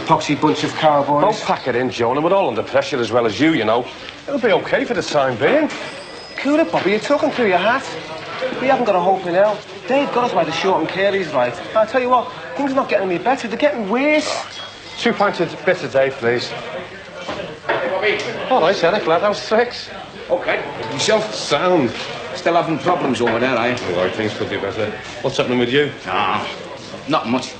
poxy bunch of cowboys. Don't pack it in, Jonah. We're all under pressure as well as you know. It'll be okay for the time being. Cool it, Bobby. You're talking through your hat. We haven't got a hope in hell. Dave got us by the short and curlies, right? I'll tell you what, things are not getting any better. They're getting worse. 2 pints of bitter Dave, please. Hey, Bobby. All right, Eric, lad. How's tricks? Okay. Yourself? Sound. Still having problems over there, are you? All right, things could be better. What's happening with you? Ah, not much.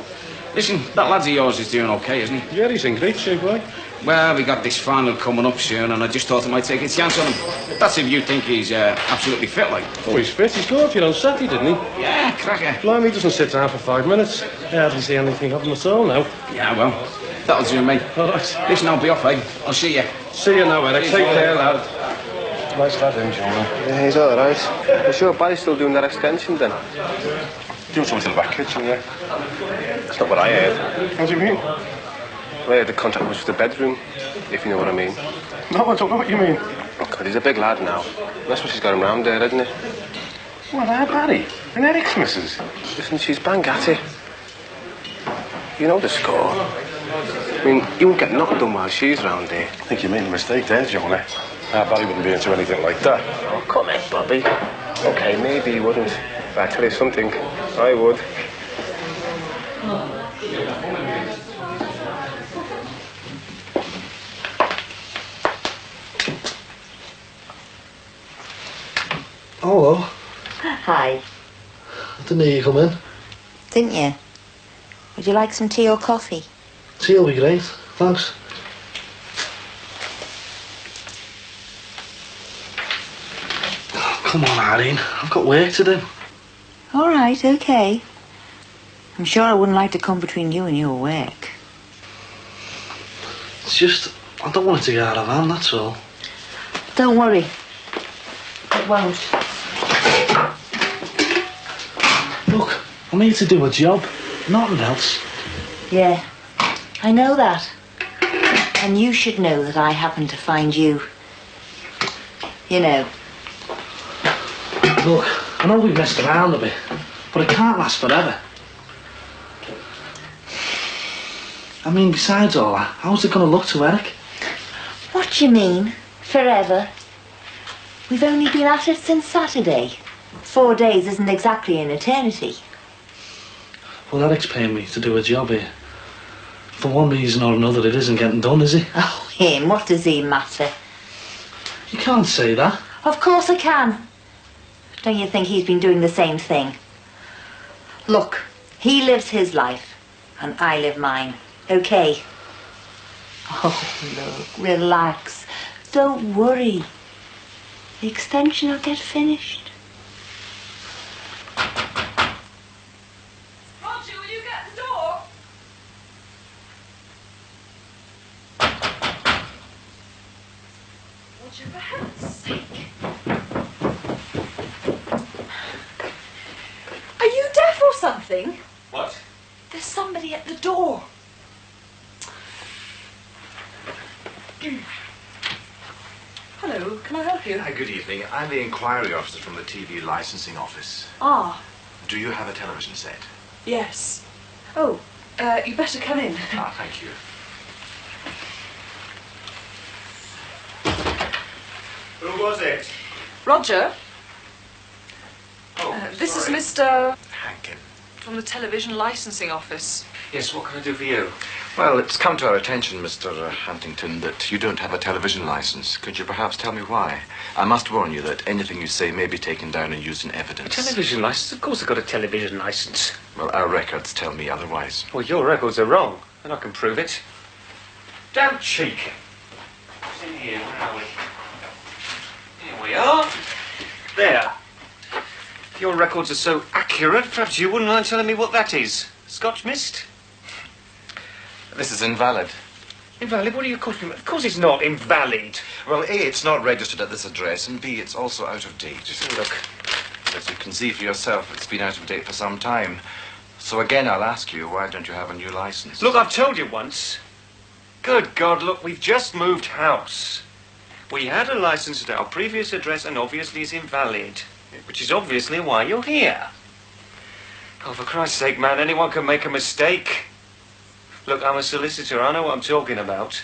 Listen, that lad of yours is doing okay, isn't he? Yeah, he's in great shape, right? Well, we got this final coming up soon, and I just thought I might take a chance on him. That's if you think he's absolutely fit, like. Oh, he's fit. He scored for you on Saturday, didn't he? Yeah, cracker. Blimey, he doesn't sit down for 5 minutes. I hardly see anything of him at all now. Yeah, well, that'll do me. All right. Listen, I'll be off, eh? I'll see you. See you now, Eric. Take care, lad. Nice lad, him, Jonah. Yeah, he's all right. I'm sure Barry's still doing that extension, then. Doing something in the back kitchen, yeah. That's not what I heard. What do you mean? Well, I heard the contract was for the bedroom, if you know what I mean. No, I don't know what you mean. Oh, God, he's a big lad now. That's what she's got him round there, isn't it? Well, Barry. And Eric's missus. Listen, she's bang at it. You know the score. I mean, you won't get nothing done while she's round there. I think you made a mistake there, Jonah. Barry wouldn't be into anything like that. Oh, come on, Bobby. OK, maybe he wouldn't. But I tell you something, I would. Oh, hello. Hi. I didn't hear you come in. Didn't you? Would you like some tea or coffee? Tea will be great. Thanks. Oh, come on, Irene. I've got work to do. All right, okay. I'm sure I wouldn't like to come between you and your work. It's just, I don't want it to get out of hand, that's all. Don't worry. It won't. Look, I'm here to do a job, nothing else. Yeah, I know that. And you should know that I happened to find you. You know. Look, I know we've messed around a bit, but it can't last forever. I mean, besides all that, how's it going to look to Eric? What do you mean, forever? We've only been at it since Saturday. 4 days isn't exactly an eternity. Well, Eric's paying me to do a job here. For one reason or another, it isn't getting done, is he? Oh, him, what does he matter? You can't say that. Of course I can. Don't you think he's been doing the same thing? Look, he lives his life, and I live mine, okay? Oh, look, relax. Don't worry. The extension will get finished. Roger, will you get the door? Roger, for heaven's sake. Are you deaf or something? What? There's somebody at the door. Hello, can I help you? Hi, good evening. I'm the inquiry officer from the TV licensing office. Ah, Do you have a television set? yes. Oh, you better come in. Ah, thank you. Who was it? Roger, Oh, this is sorry. Mr. Hankin. from the television licensing office. Yes, what can I do for you? Well, it's come to our attention, Mr. Huntington, that you don't have a television license. Could you perhaps tell me why? I must warn you that anything you say may be taken down and used in evidence. A television licence? Of course I've got a television licence. Well, our records tell me otherwise. Well, your records are wrong, and I can prove it. Damn cheek. What's in here? Where are we? Here we are. There. If your records are so accurate, perhaps you wouldn't mind telling me what that is. Scotch mist? This is invalid. Invalid? What are you talking about? Of course it's not invalid. Well, A, it's not registered at this address, and B, it's also out of date. Just look. As you can see for yourself, it's been out of date for some time. So again, I'll ask you, why don't you have a new license? Look, I've told you once. Good God, look, we've just moved house. We had a licence at our previous address and obviously it's invalid. Which is obviously why you're here. Oh, for Christ's sake, man, anyone can make a mistake. Look, I'm a solicitor. I know what I'm talking about.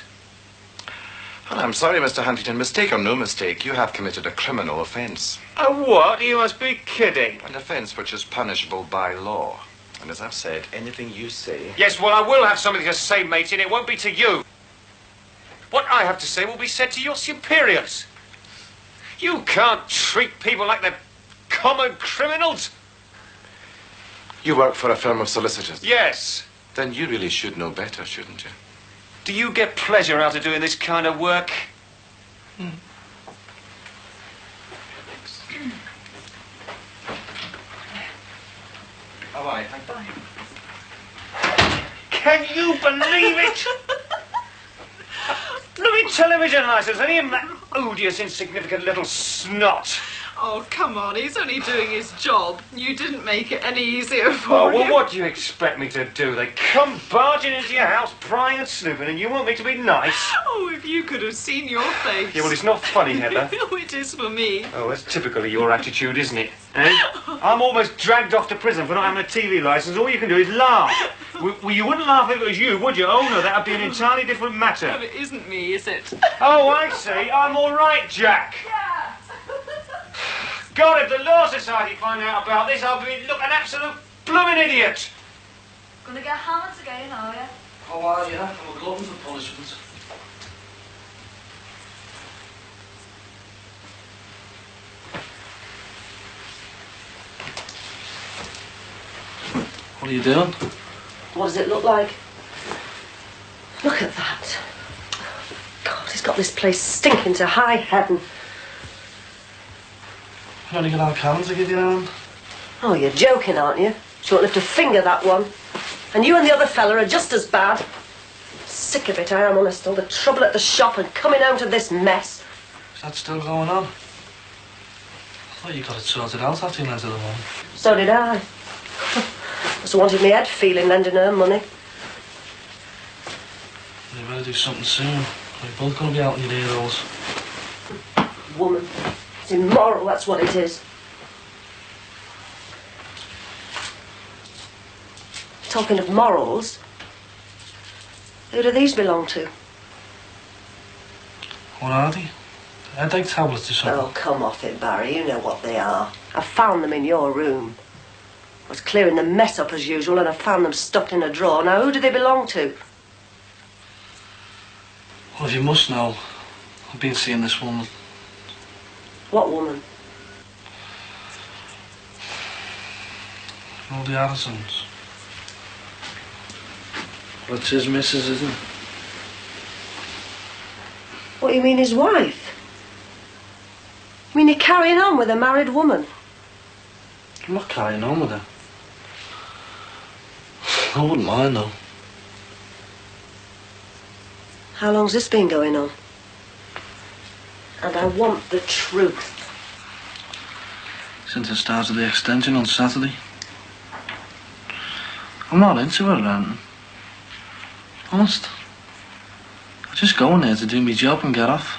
Well, I'm sorry, Mr. Huntington. Mistake or no mistake, you have committed a criminal offence. A what? You must be kidding. An offence which is punishable by law. And as I've said, anything you say... Yes, well, I will have something to say, mate, and it won't be to you. What I have to say will be said to your superiors. You can't treat people like they're common criminals. You work for a firm of solicitors? Yes. Then you really should know better, shouldn't you? Do you get pleasure out of doing this kind of work? Bye-bye. Bye. Can you believe it? Blooming television licence, and him, that odious, insignificant little snot. Oh, come on, he's only doing his job. You didn't make it any easier for Oh, him. well, what do you expect me to do? They come barging into your house, prying and snooping, and you want me to be nice? Oh, if you could have seen your face. Yeah, well, it's not funny, Heather. Oh, it is for me. Oh, that's typically your attitude, isn't it? Eh? I'm almost dragged off to prison for not having a TV licence. All you can do is laugh. Well, you wouldn't laugh if it was you, would you? Oh, no, that'd be an entirely different matter. But it isn't me, is it? Oh, I see. I'm all right, Jack. Yeah. God, if the Law Society find out about this, I'll be, look, an absolute blooming idiot. Gonna get hammered again, are you? How are you? I'm a glutton for punishment. What are you doing? What does it look like? Look at that. God, he's got this place stinking to high heaven. You only got our cans to give you hand. Oh, you're joking, aren't you? She won't lift a finger, that one. And you and the other fella are just as bad. Sick of it, I am, honest. All the trouble at the shop and coming out of this mess. Is that still going on? I thought you got it sorted out after you went to the one. So did I. Just wanted me head feeling lending her money. You better do something soon. We're both going to be out in your ear holes. Woman. It's immoral, that's what it is. Talking of morals, who do these belong to? What are they? Headache tablets or something? Oh, come off it, Barry. You know what they are. I found them in your room. I was clearing the mess up as usual and I found them stuffed in a drawer. Now, who do they belong to? Well, if you must know, I've been seeing this woman. What woman? All the Addisons. Well, it's his missus, isn't it? What do you mean, his wife? You mean you're carrying on with a married woman? I'm not carrying on with her. I wouldn't mind, though. How long's this been going on? And I want the truth. Since the start of the extension on Saturday. I'm not into her or anything. Honest. I just go in there to do my job and get off.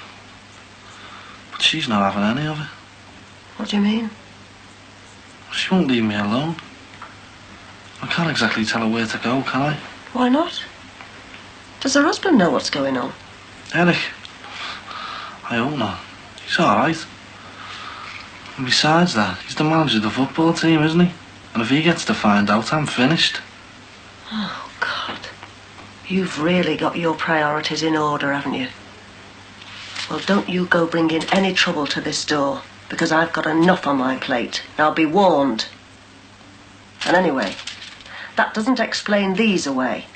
But she's not having any of it. What do you mean? She won't leave me alone. I can't exactly tell her where to go, can I? Why not? Does her husband know what's going on? Eric. I hope not. He's alright. And besides that, he's the manager of the football team, isn't he? And if he gets to find out, I'm finished. Oh, God. You've really got your priorities in order, haven't you? Well, don't you go bringing any trouble to this door, because I've got enough on my plate. Now, be warned. And anyway, that doesn't explain these away.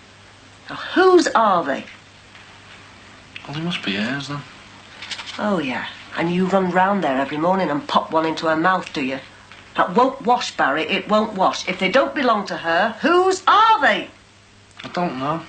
Now, whose are they? Well, they must be hers, then. Oh, yeah. And you run round there every morning and pop one into her mouth, do you? That won't wash, Barry. It won't wash. If they don't belong to her, whose are they? I don't know.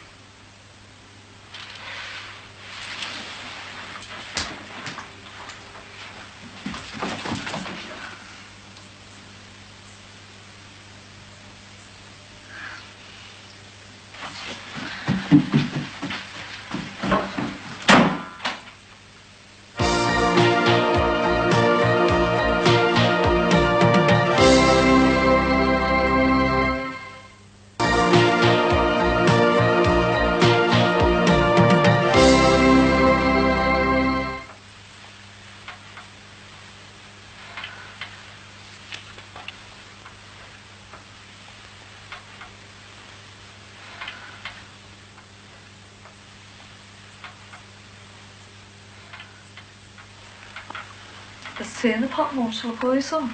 There's tea in the pot, Mum. Shall I pour you some?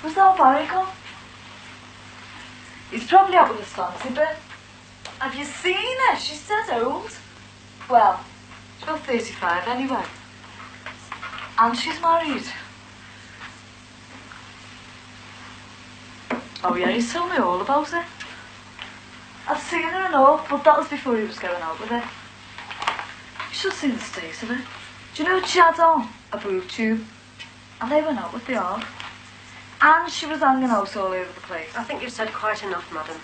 Was that Barry gone? He's probably out with his fancy bit. Have you seen her? She's dead old. Well, she's about 35 anyway. And she's married. Oh yeah, he's told me all about it. I've seen her and all, but that was before he was going out with her. You should have seen the state of it. Do you know she had on a boob tube? And they went out with the ark. And she was hanging out all over the place. I think you've said quite enough, madam.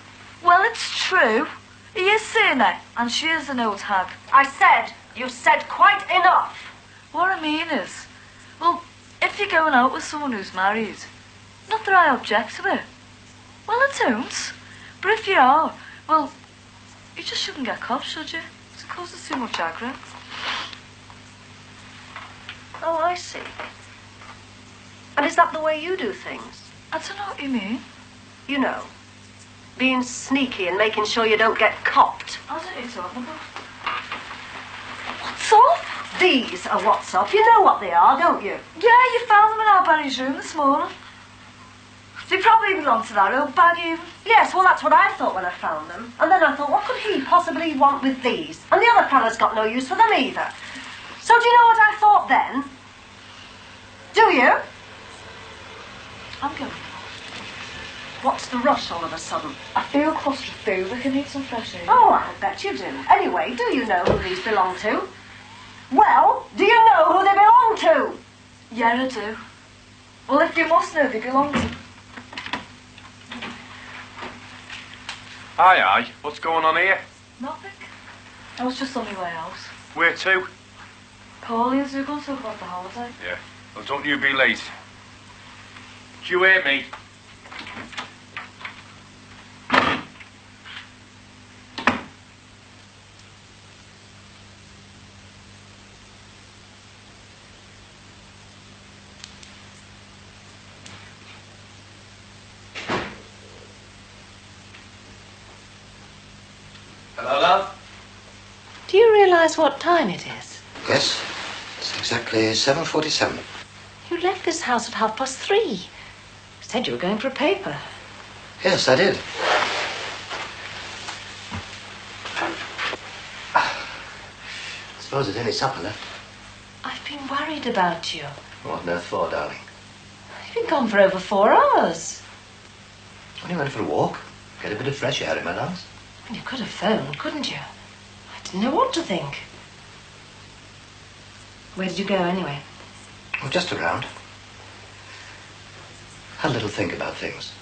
Well, it's true. He is seeing her, and she is an old hag. I said you've said quite enough. What I mean is, well, if you're going out with someone who's married, not that I object to it. Well, I don't. But if you are, well, you just shouldn't get caught, should you? It causes too much aggro. Oh, I see. And is that the way you do things? I don't know what you mean. You know, being sneaky and making sure you don't get copped. I don't know what you're talking about. What's up? These are what's up. You know what they are, don't you? Yeah, you found them in our Barry's room this morning. They probably belong to that old bag even. Yes, well, that's what I thought when I found them. And then I thought, what could he possibly want with these? And the other fella's got no use for them either. So do you know what I thought then? Do you? I'm going. What's the rush all of a sudden? I feel claustrophobic. I need some fresh air. Oh, I bet you do. Anyway, do you know who these belong to? Well, do you know who they belong to? Yeah, I do. Well, if you must know, they belong to... Aye. What's going on here? Nothing. I was just on my way out. Where to? Paulie's, we're going to talk about the holiday. Yeah. Well, don't you be late. Do you hear me? Hello, love. Do you realise what time it is? Yes, it's exactly 7:47. You left this house at 3:30. You said you were going for a paper. Yes, I did. I suppose there's any supper left. I've been worried about you. What on earth for, darling? You've been gone for over 4 hours. Only went for a walk. Get a bit of fresh air in my lungs. You could have phoned, couldn't you? I didn't know what to think. Where did you go, anyway? Well, just around. Had a little think about things.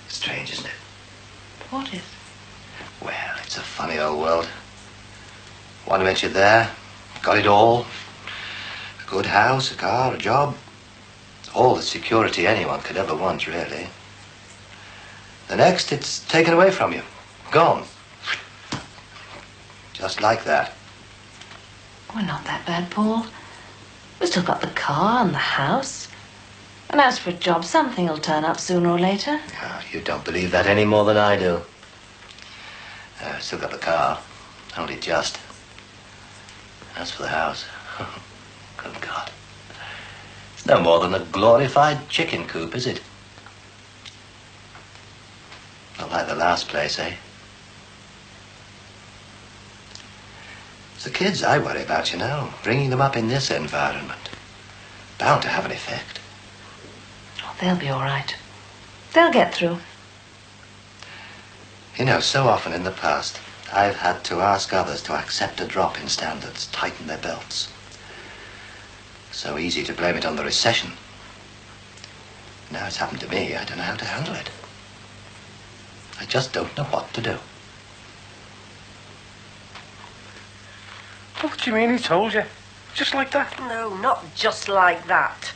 Strange, isn't it? What is? Well, it's a funny old world. One minute you're there, got it all. A good house, a car, a job. All the security anyone could ever want, really. The next, it's taken away from you. Gone. Just like that. We're not that bad, Paul. We've still got the car and the house. And as for a job, something will turn up sooner or later. Oh, you don't believe that any more than I do. Still got the car. Only just. As for the house, good God. It's no more than a glorified chicken coop, is it? Not like the last place, eh? It's the kids I worry about, you know. Bringing them up in this environment. Bound to have an effect. Oh, they'll be all right. They'll get through. You know, so often in the past, I've had to ask others to accept a drop in standards, tighten their belts. So easy to blame it on the recession. Now it's happened to me, I don't know how to handle it. I just don't know what to do. What do you mean he told you? Just like that? No, not just like that.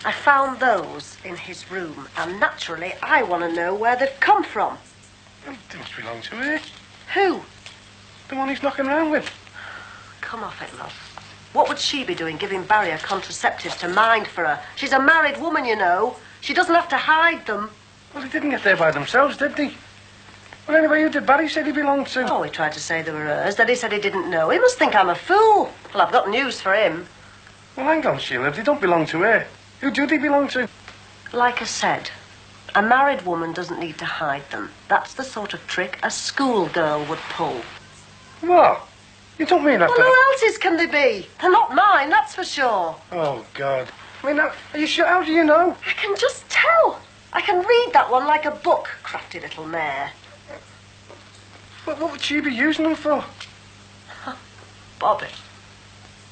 I found those in his room, and naturally I want to know where they've come from. They must belong to her. Who? The one he's knocking around with. Come off it, love. What would she be doing giving Barry a contraceptive to mind for her? She's a married woman, you know. She doesn't have to hide them. Well, they didn't get there by themselves, did they? Well, anyway, who did Barry say he belonged to? Oh, he tried to say they were hers. Then he said he didn't know. He must think I'm a fool. Well, I've got news for him. Well, hang on, Sheila. They don't belong to her. Who do they belong to? Like I said, a married woman doesn't need to hide them. That's the sort of trick a schoolgirl would pull. What? You don't mean that? Well, who else's can they be? They're not mine, that's for sure. Oh, God. I mean, are you sure? How do you know? I can just tell. I can read that one like a book, crafty little mare. What would she be using them for? Bobby,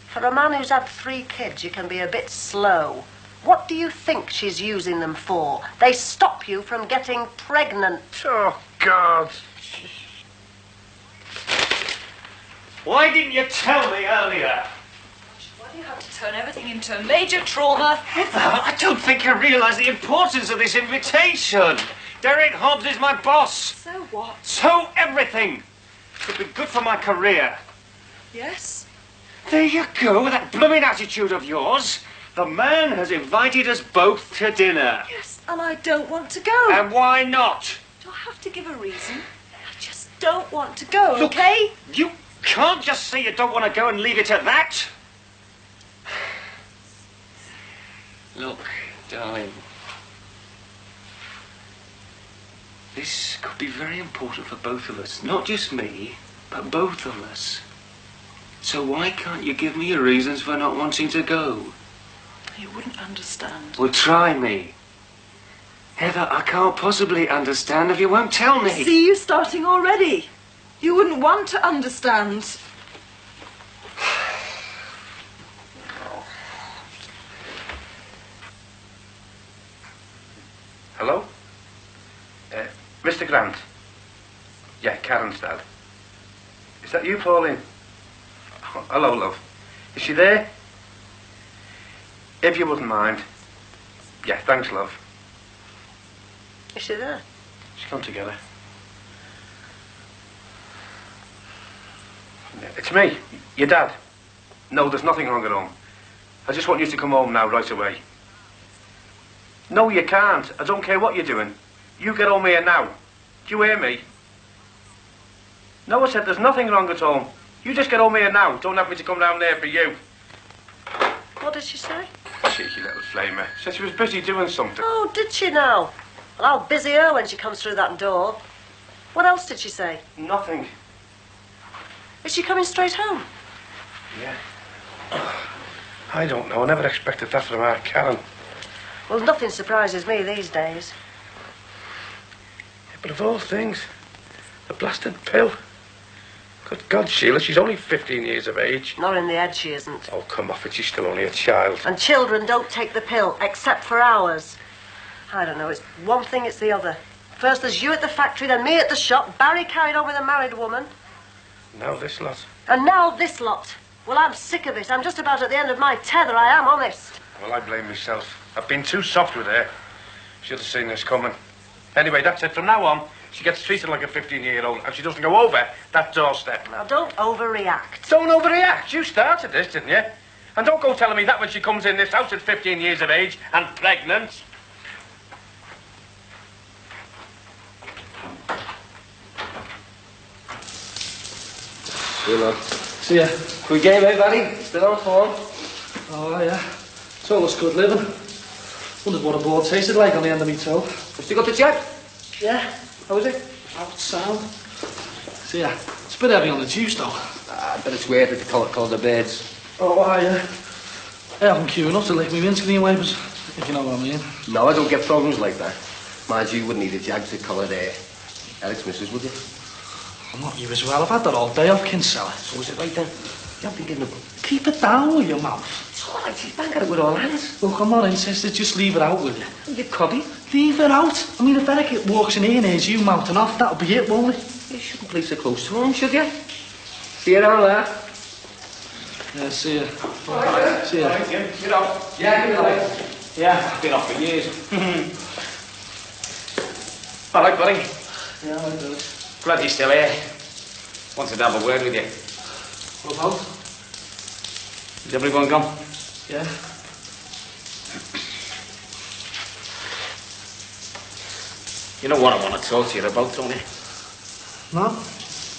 for a man who's had 3 kids, you can be a bit slow. What do you think she's using them for? They stop you from getting pregnant. Oh, God. Why didn't you tell me earlier? Why do you have to turn everything into a major trauma? Heather, I don't think you realise the importance of this invitation. Derek Hobbs is my boss. So what? So everything. It'd be good for my career. Yes? There you go, with that blooming attitude of yours. The man has invited us both to dinner. Yes, and I don't want to go. And why not? Do I have to give a reason? I just don't want to go, Look, okay? You can't just say you don't want to go and leave it at that. Look, darling. This could be very important for both of us. Not just me, but both of us. So why can't you give me your reasons for not wanting to go? You wouldn't understand. Well, try me. Heather, I can't possibly understand if you won't tell me. See you starting already. You wouldn't want to understand. Hello? Mr. Grant? Yeah, Karen's dad. Is that you, Pauline? Oh, hello, love. Is she there? If you wouldn't mind. Yeah, thanks, love. Is she there? She's gone together. It's me, your dad. No, there's nothing wrong at home. I just want you to come home now, right away. No, you can't. I don't care what you're doing. You get home here now. Do you hear me? No, I said there's nothing wrong at home. You just get home here now. Don't have me to come down there for you. What did she say? Cheeky little flamer. Said she was busy doing something. Oh, did she now? Well, I'll busy her when she comes through that door. What else did she say? Nothing. Is she coming straight home? Yeah. I don't know. I never expected that from our Karen. Well, nothing surprises me these days. Yeah, but of all things, the blasted pill. Good God, Sheila, she's only 15 years of age. Not in the head, she isn't. Oh, come off it. She's still only a child. And children don't take the pill, except for hours. I don't know. It's one thing, it's the other. First there's you at the factory, then me at the shop. Barry carried on with a married woman. Now this lot. And now this lot. Well, I'm sick of it. I'm just about at the end of my tether, I am honest. Well, I blame myself. I've been too soft with her. Should have seen this coming. Anyway, that's it. From now on, she gets treated like a 15-year-old, and she doesn't go over that doorstep. Now, don't overreact. Don't overreact. You started this, didn't you? And don't go telling me that when she comes in this house at 15 years of age and pregnant. Good luck. See ya. Good game, eh, Barry? Still on form? Oh, yeah. It's all us good living. Wondered what a board tasted like on the end of me toe. Have you got the check? Yeah. How is it? Out sound. See ya. It's a bit heavy on the juice, though. I bet it's worth it to call the birds. Oh, I haven't queued enough to lick me windscreen wipers, if you know what I mean. No, I don't get problems like that. Mind you, wouldn't need a jag to colour there. Eric's missus, would you? I'm not you as well. I've had that all day off Kinsella. So is it right then? You haven't been getting a... Keep it down with your mouth. It's all right, she's bang at it with all hands. Look, I'm not interested. Just leave it out, will you? You cobby. Leave it out. I mean, if Eric walks in here and hears you mouthing off, that'll be it, won't it? You shouldn't play so close to home, should you? See you around there. Yeah, see ya. All right, see ya. All right, Jim. Get off. Yeah, good night. Yeah, I've been off for years. All right, buddy. Yeah, I do. Glad you're still here. Wanted to have a word with you. What about? Is everyone gone? Yeah. You know what I want to talk to you about, don't you? No?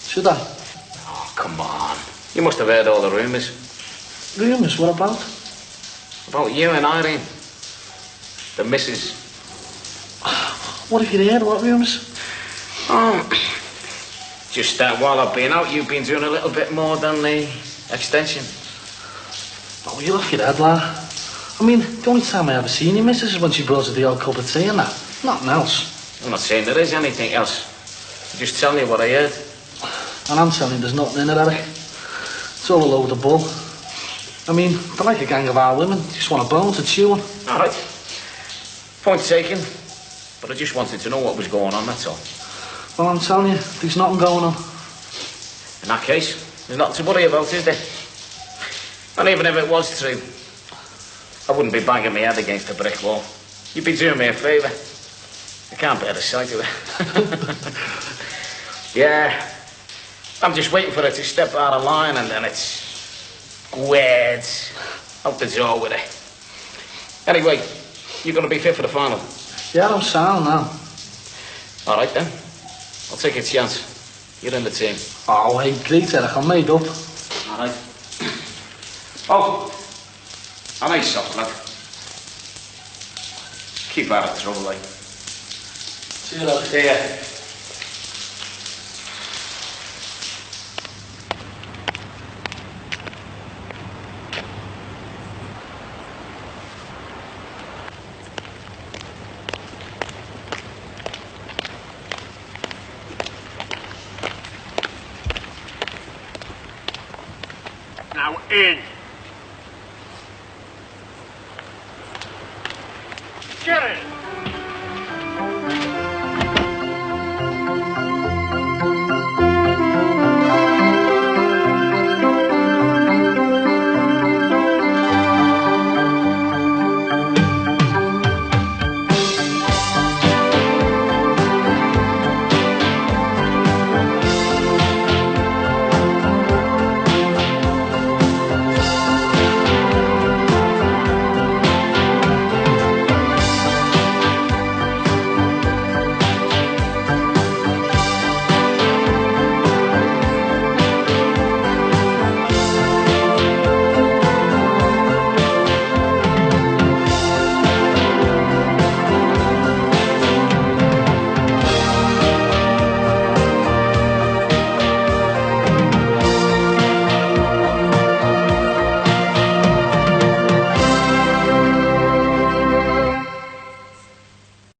Should I? Oh, come on. You must have heard all the rumours. Rumours? What about? About you and Irene. The missus. What have you heard? What rumours? Oh, just that while I've been out, you've been doing a little bit more than the extension. Oh, you're off your head, lad. I mean, the only time I ever seen your missus is when she brought us the old cup of tea and that. Nothing else. I'm not saying there is anything else. I'm just telling you what I heard. And I'm telling you there's nothing in it, Eric. It's all a load of bull. I mean, they're like a gang of our women. Just want a bone to chew on. All right. Point taken. But I just wanted to know what was going on, that's all. Well, I'm telling you, there's nothing going on. In that case, there's nothing to worry about, is there? And even if it was true, I wouldn't be banging my head against a brick wall. You'd be doing me a favour. I can't bear the sight of it. Yeah. I'm just waiting for her to step out of line and then it's squared out the door with it. Anyway, you're going to be fit for the final. Yeah, I'm sound now. All right, then. I'll take a chance. You're in the team. Oh, hey, great, Eric. I'm made up. All right. Oh, a nice soft lad. Keep out of trouble, like. See you later. See ya. Now in.